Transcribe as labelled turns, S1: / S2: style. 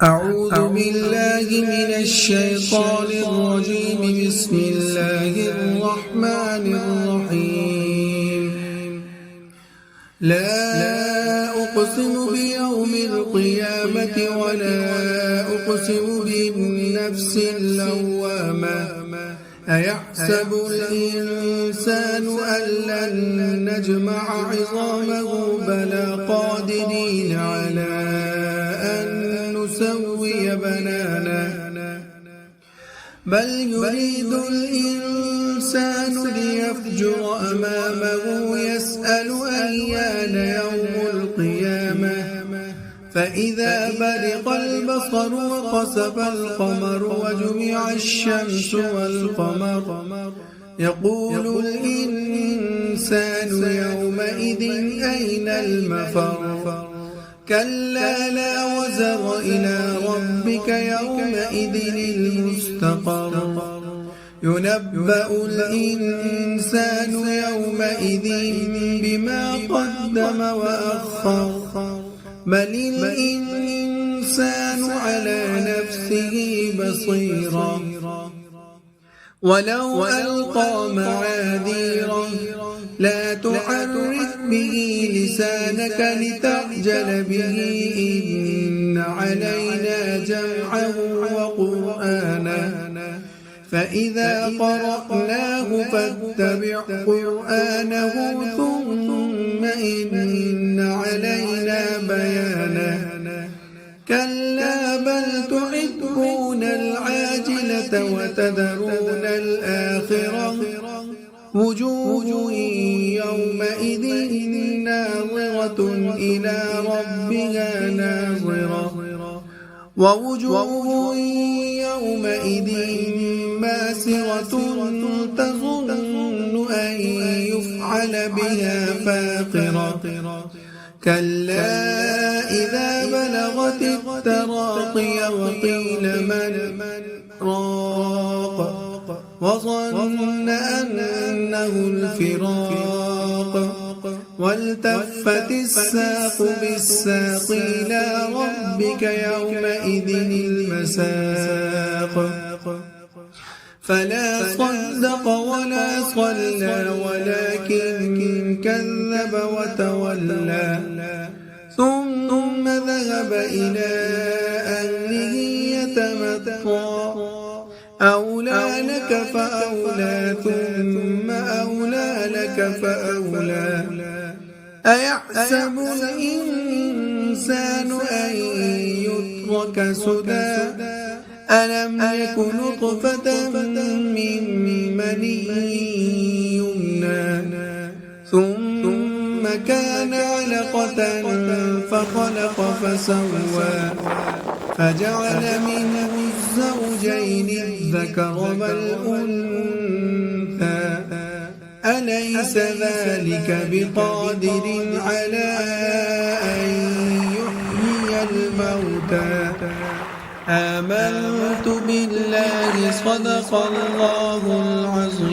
S1: أعوذ بالله من الشيطان الرجيم. بسم الله الرحمن الرحيم. لا أقسم بيوم القيامة ولا أقسم بالنفس اللوامة. أيحسب الإنسان أن لن نجمع عظامه بلى قادرين على أن نسوي بنانه. بل يريد الإنسان ليفجر أمامه يسأل أيان يوم القيامة. فإذا برق البصر وخسف القمر وجمع الشمس والقمر يقول الإنسان يومئذ أين المفر. كلا لا وزر إلى ربك يومئذ المستقر. ينبأ الإنسان يومئذ بما قدم وأخر. بل الإنسان على نفسه بصيرا ولو ألقى معاذيره. لا تحرك به لسانك لتعجل به. إن علينا جمعه وقرآنه فإذا قرأناه فاتبع قرآنه ثم إن علينا بيانه. كلا بل تحبون العاجلة وتذرون الآخرة. وجوه يومئذ ناظرة إلى ربها ناظرة. ووجوه يومئذ باسرة تظن أن يفعل بها فاقرة. كلا إذا بلغت التراقي وقيل من راق وظن أنه الفراق. والتفت الساق بالساق إلى ربك يومئذ المساق. فلا صدق ولا صلى ولكن كذب وتولى. ثم ذهب إلى أهله يتمطى. أولى لك فأولى ثم أولى لك فأولى. أيحسب الإنسان أن يترك سدى. ألم يك نطفة من مني يمنى ثم كان علقة فخلق فسوى فجعل منه الزوجين الذكر والأنثى. أليس ذلك بقادر على أن يحيي الموتى. آمنت بالله صدق الله العظيم.